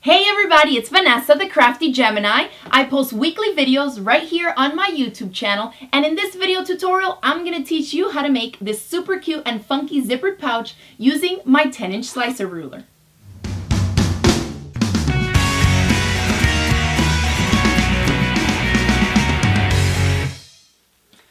Hey everybody, it's Vanessa, the Crafty Gemini. I post weekly videos right here on my YouTube channel, and in this video tutorial, I'm going to teach you how to make this super cute and funky zippered pouch using my 10-inch slicer ruler.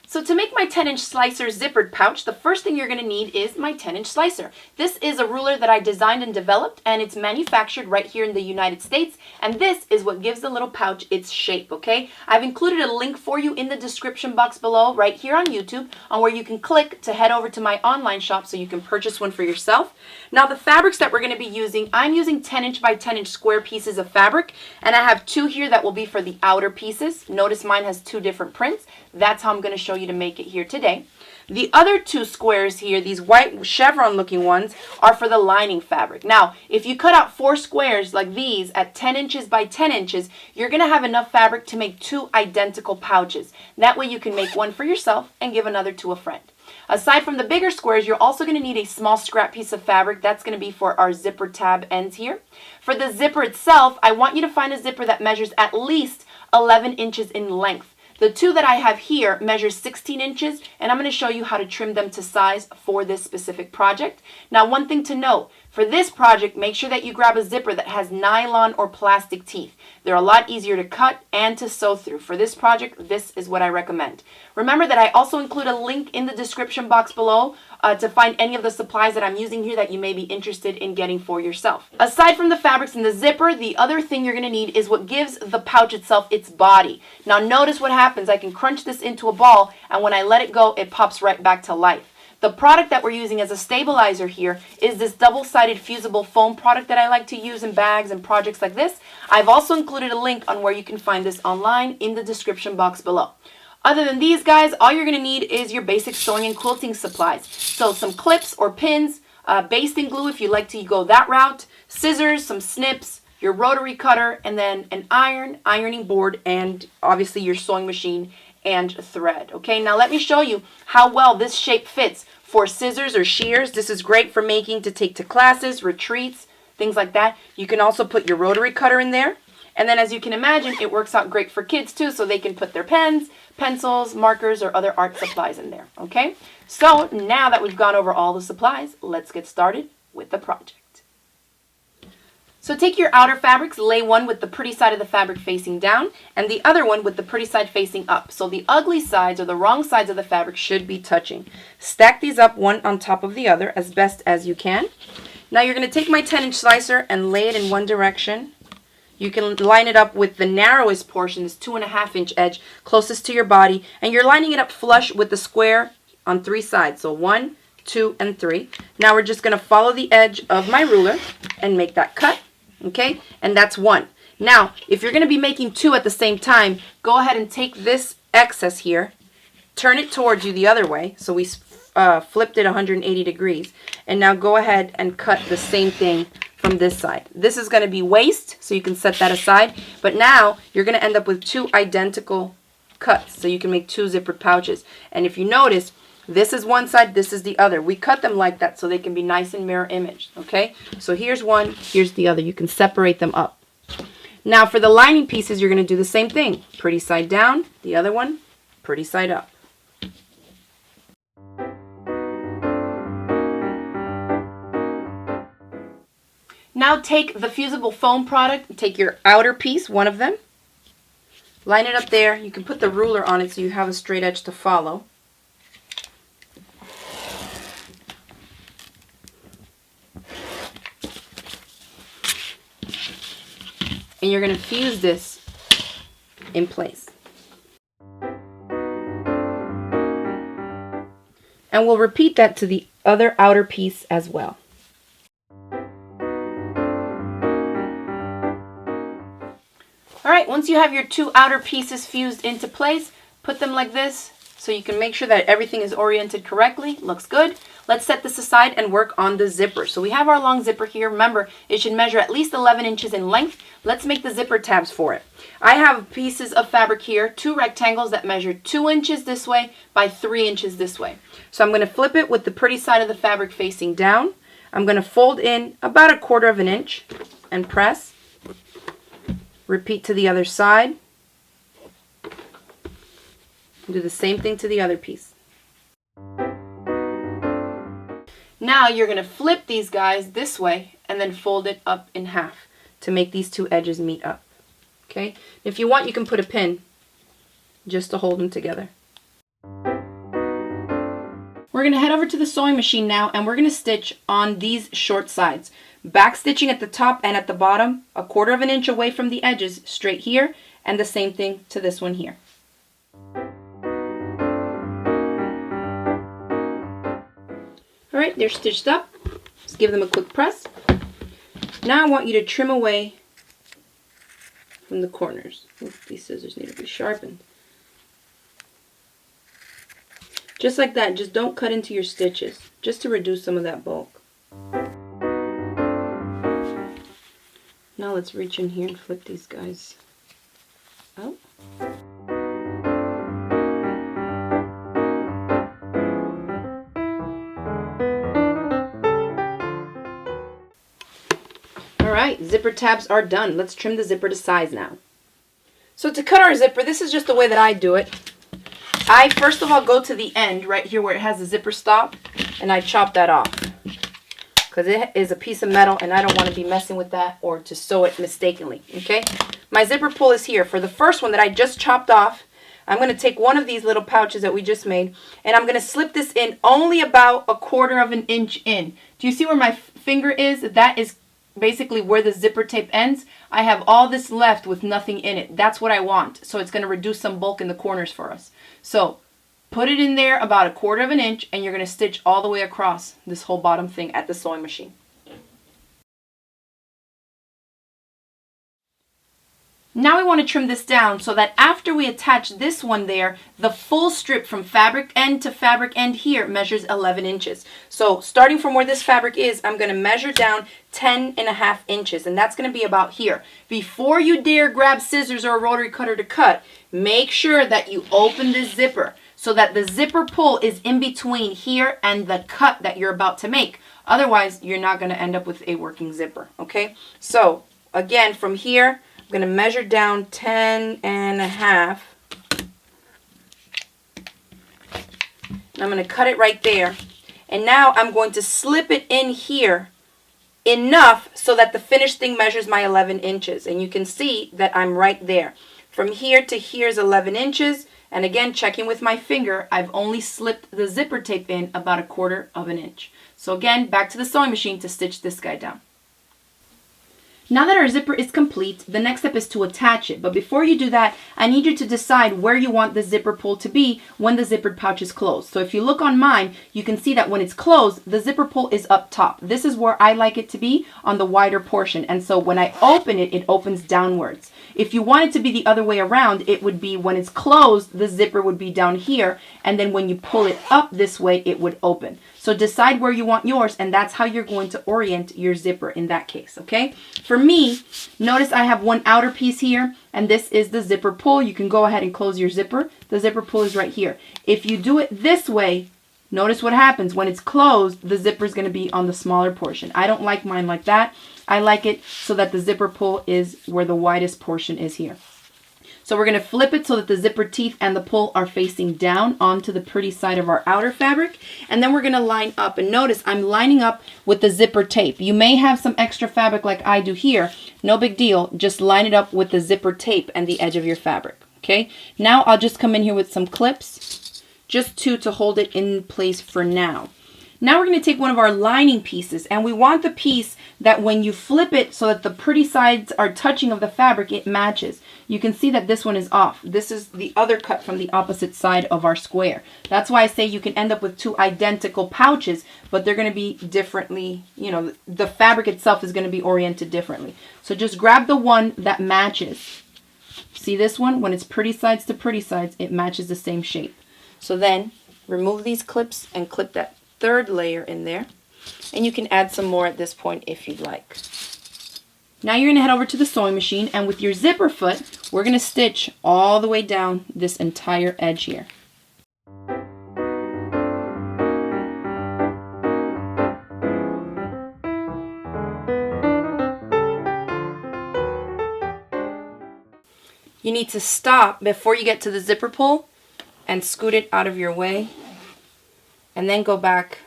So to make my 10-inch slicer zippered pouch, the first thing you're going to need is my 10-inch slicer. This is a ruler that I designed and developed, and it's manufactured right here in the United States, and this is what gives the little pouch its shape, okay? I've included a link for you in the description box below right here on YouTube on where you can click to head over to my online shop so you can purchase one for yourself. Now the fabrics that we're going to be using, I'm using 10-inch by 10-inch square pieces of fabric, and I have two here that will be for the outer pieces. Notice mine has two different prints. That's how I'm going to show you to make it here today. The other two squares here, these white chevron looking ones, are for the lining fabric. Now, if you cut out 4 squares like these at 10 inches by 10 inches, you're going to have enough fabric to make 2 identical pouches. That way you can make one for yourself and give another to a friend. Aside from the bigger squares, you're also going to need a small scrap piece of fabric. That's going to be for our zipper tab ends here. For the zipper itself, I want you to find a zipper that measures at least 11 inches in length. The two that I have here measure 16 inches, and I'm going to show you how to trim them to size for this specific project. Now, one thing to note, for this project, make sure that you grab a zipper that has nylon or plastic teeth. They're a lot easier to cut and to sew through. For this project, this is what I recommend. Remember that I also include a link in the description box below to find any of the supplies that I'm using here that you may be interested in getting for yourself. Aside from the fabrics and the zipper, the other thing you're going to need is what gives the pouch itself its body. Now notice what happens. I can crunch this into a ball, and when I let it go, it pops right back to life. The product that we're using as a stabilizer here is this double-sided fusible foam product that I like to use in bags and projects like this. I've also included a link on where you can find this online in the description box below. Other than these guys, all you're going to need is your basic sewing and quilting supplies. So some clips or pins, basting glue if you like to go that route, scissors, some snips, your rotary cutter, and then an ironing board, and obviously your sewing machine and thread. Okay, now let me show you how well this shape fits for scissors or shears. This is great for making to take to classes, retreats, things like that. You can also put your rotary cutter in there. And then as you can imagine, it works out great for kids too, so they can put their pens, pencils, markers, or other art supplies in there, okay? So now that we've gone over all the supplies, let's get started with the project. So take your outer fabrics, lay one with the pretty side of the fabric facing down, and the other one with the pretty side facing up. So the ugly sides or the wrong sides of the fabric should be touching. Stack these up one on top of the other as best as you can. Now you're going to take my 10-inch slicer and lay it in one direction. You can line it up with the narrowest portion, this 2.5-inch edge, closest to your body, and you're lining it up flush with the square on 3 sides. So 1, 2, and 3. Now we're just going to follow the edge of my ruler and make that cut, okay? And that's 1. Now, if you're going to be making 2 at the same time, go ahead and take this excess here, turn it towards you the other way. So we flipped it 180 degrees. And now go ahead and cut the same thing from this side. This is going to be waste, so you can set that aside. But now you're going to end up with 2 identical cuts, so you can make 2 zippered pouches. And if you notice, this is one side, this is the other. We cut them like that so they can be nice and mirror image, okay? So here's one, here's the other. You can separate them up. Now for the lining pieces, you're going to do the same thing. Pretty side down, the other one, pretty side up. Now take the fusible foam product, take your outer piece, one of them, line it up there. You can put the ruler on it so you have a straight edge to follow. And you're going to fuse this in place. And we'll repeat that to the other outer piece as well. Alright, once you have your 2 outer pieces fused into place, put them like this so you can make sure that everything is oriented correctly. Looks good. Let's set this aside and work on the zipper. So we have our long zipper here. Remember, it should measure at least 11 inches in length. Let's make the zipper tabs for it. I have pieces of fabric here, 2 rectangles that measure 2 inches this way by 3 inches this way. So I'm going to flip it with the pretty side of the fabric facing down. I'm going to fold in about 1/4 of an inch and press. Repeat to the other side. Do the same thing to the other piece. Now you're going to flip these guys this way and then fold it up in half to make these two edges meet up. Okay? If you want, you can put a pin just to hold them together. We're going to head over to the sewing machine now, and we're going to stitch on these short sides. Back stitching at the top and at the bottom, 1/4 of an inch away from the edges, straight here, and the same thing to this one here. Alright, they're stitched up. Just give them a quick press. Now I want you to trim away from the corners. Oops, these scissors need to be sharpened. Just like that, just don't cut into your stitches, just to reduce some of that bulk. Now let's reach in here and flip these guys out. Alright, zipper tabs are done. Let's trim the zipper to size now. So to cut our zipper, this is just the way that I do it. I first of all go to the end right here where it has a zipper stop, and I chop that off because it is a piece of metal and I don't want to be messing with that or to sew it mistakenly. Okay, my zipper pull is here. For the first one that I just chopped off, I'm going to take one of these little pouches that we just made, and I'm going to slip this in only about 1/4 of an inch in. Do you see where my finger is? That is basically where the zipper tape ends. I have all this left with nothing in it. That's what I want. So it's going to reduce some bulk in the corners for us. So put it in there about 1/4 of an inch, and you're going to stitch all the way across this whole bottom thing at the sewing machine. Now we want to trim this down so that after we attach this one there, the full strip from fabric end to fabric end here measures 11 inches. So starting from where this fabric is, I'm going to measure down 10.5 inches, and that's going to be about here. Before you dare grab scissors or a rotary cutter to cut, make sure that you open this zipper so that the zipper pull is in between here and the cut that you're about to make. Otherwise, you're not going to end up with a working zipper, okay? So again, from here, I'm going to measure down 10.5. I'm going to cut it right there. And now I'm going to slip it in here enough so that the finished thing measures my 11 inches. And you can see that I'm right there. From here to here is 11 inches. And again, checking with my finger, I've only slipped the zipper tape in about 1/4 of an inch. So again, back to the sewing machine to stitch this guy down. Now that our zipper is complete, the next step is to attach it. But before you do that, I need you to decide where you want the zipper pull to be when the zippered pouch is closed. So if you look on mine, you can see that when it's closed, the zipper pull is up top. This is where I like it to be, on the wider portion. And so when I open it, it opens downwards. If you want it to be the other way around, it would be when it's closed, the zipper would be down here. And then when you pull it up this way, it would open. So decide where you want yours, and that's how you're going to orient your zipper in that case, okay? For me, notice I have one outer piece here, and this is the zipper pull. You can go ahead and close your zipper. The zipper pull is right here. If you do it this way, notice what happens. When it's closed, the zipper is going to be on the smaller portion. I don't like mine like that. I like it so that the zipper pull is where the widest portion is here. So we're going to flip it so that the zipper teeth and the pull are facing down onto the pretty side of our outer fabric. And then we're going to line up. And notice I'm lining up with the zipper tape. You may have some extra fabric like I do here. No big deal. Just line it up with the zipper tape and the edge of your fabric. Okay. Now I'll just come in here with some clips. Just two to hold it in place for now. Now we're going to take one of our lining pieces, and we want the piece that when you flip it so that the pretty sides are touching of the fabric, it matches. You can see that this one is off. This is the other cut from the opposite side of our square. That's why I say you can end up with two identical pouches, but they're going to be differently, you know, the fabric itself is going to be oriented differently. So just grab the one that matches. See this one? When it's pretty sides to pretty sides, it matches the same shape. So then remove these clips and clip that third layer in there, and you can add some more at this point if you'd like. Now you're going to head over to the sewing machine, and with your zipper foot, we're going to stitch all the way down this entire edge here. You need to stop before you get to the zipper pull and scoot it out of your way. And then go back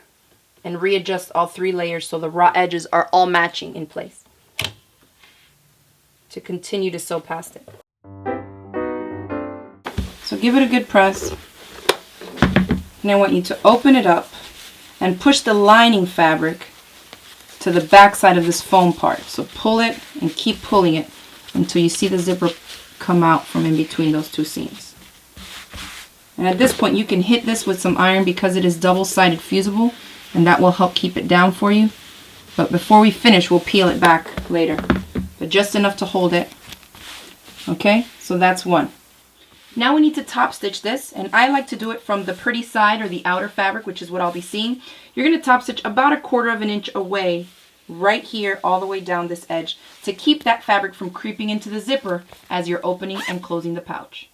and readjust all 3 layers so the raw edges are all matching in place. To continue to sew past it. So give it a good press. And I want you to open it up and push the lining fabric to the back side of this foam part. So pull it and keep pulling it until you see the zipper come out from in between those 2 seams. And at this point you can hit this with some iron because it is double-sided fusible, and that will help keep it down for you. But before we finish, we'll peel it back later. But just enough to hold it. Okay, so that's one. Now we need to top stitch this, and I like to do it from the pretty side or the outer fabric, which is what I'll be seeing. You're going to top stitch about 1/4 of an inch away, right here, all the way down this edge, to keep that fabric from creeping into the zipper as you're opening and closing the pouch.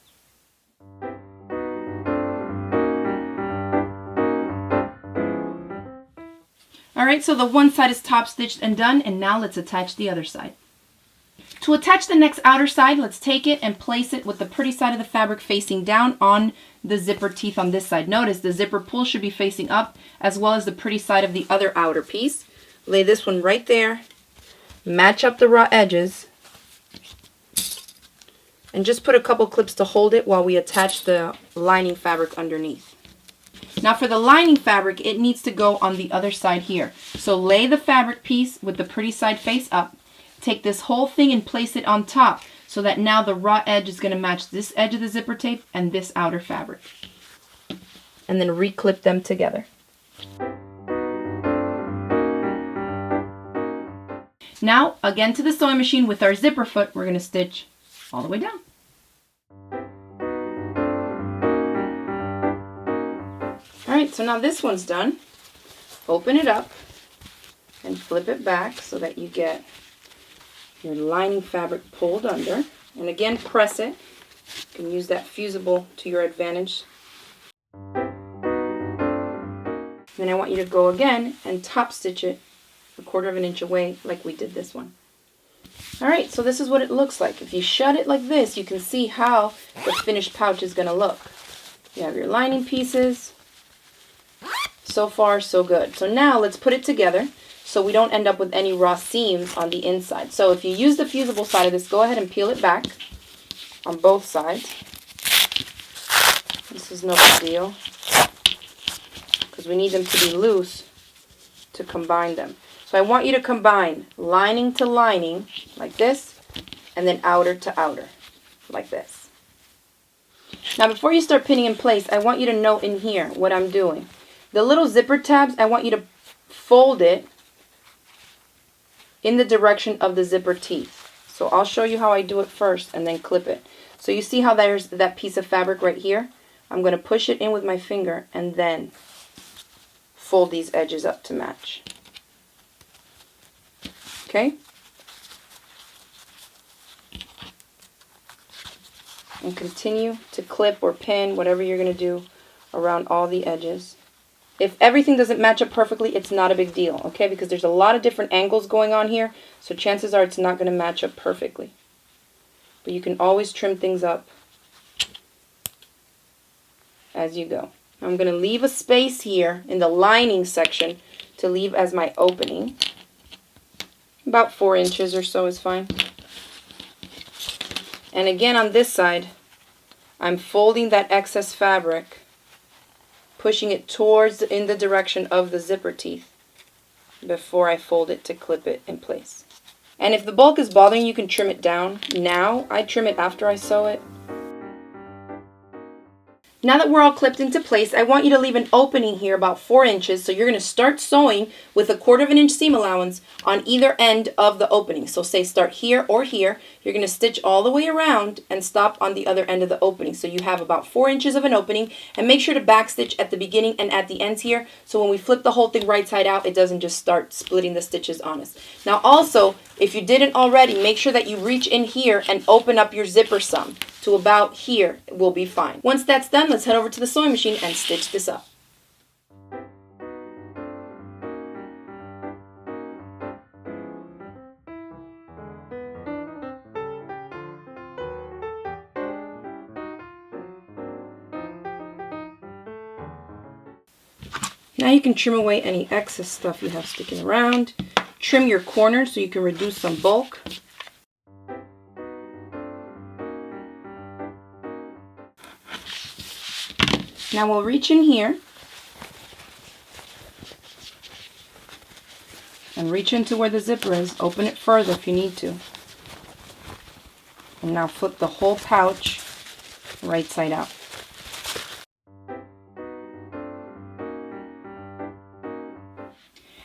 Alright, so the one side is top stitched and done, and now let's attach the other side. To attach the next outer side, let's take it and place it with the pretty side of the fabric facing down on the zipper teeth on this side. Notice the zipper pull should be facing up, as well as the pretty side of the other outer piece. Lay this one right there, match up the raw edges, and just put a couple clips to hold it while we attach the lining fabric underneath. Now for the lining fabric, it needs to go on the other side here. So lay the fabric piece with the pretty side face up. Take this whole thing and place it on top so that now the raw edge is going to match this edge of the zipper tape and this outer fabric. And then reclip them together. Now, again to the sewing machine with our zipper foot, we're going to stitch all the way down. Alright, so now this one's done. Open it up and flip it back so that you get your lining fabric pulled under. And again, press it. You can use that fusible to your advantage. Then I want you to go again and top stitch it 1/4 of an inch away like we did this one. Alright, so this is what it looks like. If you shut it like this, you can see how the finished pouch is going to look. You have your lining pieces. So far, so good. So now let's put it together so we don't end up with any raw seams on the inside. So if you use the fusible side of this, go ahead and peel it back on both sides. This is no big deal because we need them to be loose to combine them. So I want you to combine lining to lining like this, and then outer to outer like this. Now before you start pinning in place, I want you to note in here what I'm doing. The little zipper tabs, I want you to fold it in the direction of the zipper teeth. So I'll show you how I do it first and then clip it. So you see how there's that piece of fabric right here? I'm going to push it in with my finger and then fold these edges up to match. Okay? And continue to clip or pin, whatever you're going to do, around all the edges. If everything doesn't match up perfectly, it's not a big deal, okay? Because there's a lot of different angles going on here, so chances are it's not going to match up perfectly. But you can always trim things up as you go. I'm going to leave a space here in the lining section to leave as my opening. About 4 inches or so is fine. And again on this side, I'm folding that excess fabric, pushing it towards in the direction of the zipper teeth before I fold it to clip it in place. And if the bulk is bothering you, you can trim it down now. I trim it after I sew it. Now that we're all clipped into place, I want you to leave an opening here about 4 inches. So you're going to start sewing with 1/4 of an inch seam allowance on either end of the opening. So say start here or here. You're going to stitch all the way around and stop on the other end of the opening. So you have about 4 inches of an opening, and make sure to backstitch at the beginning and at the ends here. So when we flip the whole thing right side out, it doesn't just start splitting the stitches on us. Now also, if you didn't already, make sure that you reach in here and open up your zipper some to about here. It will be fine. Once that's done, let's head over to the sewing machine and stitch this up. Now you can trim away any excess stuff you have sticking around. Trim your corners so you can reduce some bulk. Now we'll reach in here and reach into where the zipper is. Open it further if you need to. And now flip the whole pouch right side out.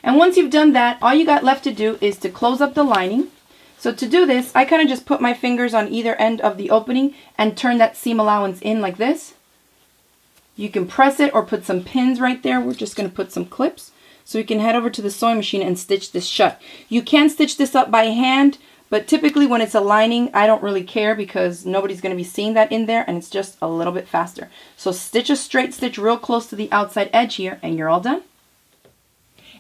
And once you've done that, all you got left to do is to close up the lining. So to do this, I kind of just put my fingers on either end of the opening and turn that seam allowance in like this. You can press it or put some pins right there. We're just going to put some clips. So we can head over to the sewing machine and stitch this shut. You can stitch this up by hand, but typically when it's a lining, I don't really care because nobody's going to be seeing that in there and it's just a little bit faster. So stitch a straight stitch real close to the outside edge here and you're all done.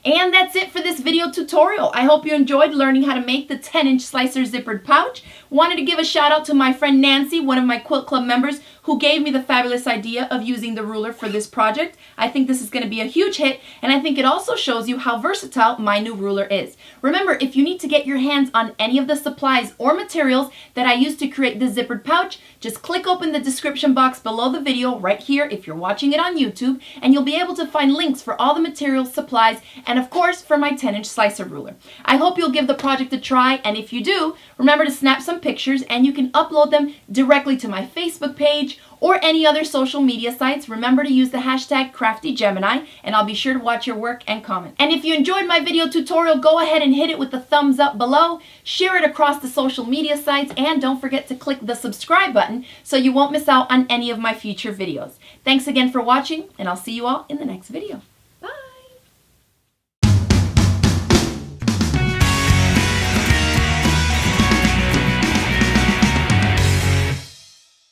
And that's it for this video tutorial. I hope you enjoyed learning how to make the 10-inch slicer zippered pouch. Wanted to give a shout out to my friend Nancy, one of my Quilt Club members, who gave me the fabulous idea of using the ruler for this project. I think this is going to be a huge hit, and I think it also shows you how versatile my new ruler is. Remember, if you need to get your hands on any of the supplies or materials that I used to create the zippered pouch, just click open the description box below the video right here if you're watching it on YouTube, and you'll be able to find links for all the materials, supplies, and of course for my 10-inch slicer ruler. I hope you'll give the project a try, and if you do, remember to snap some pictures and you can upload them directly to my Facebook page or any other social media sites. Remember to use the hashtag CraftyGemini, and I'll be sure to watch your work and comment. And if you enjoyed my video tutorial, go ahead and hit it with the thumbs up below, share it across the social media sites, and don't forget to click the subscribe button so you won't miss out on any of my future videos. Thanks again for watching, and I'll see you all in the next video.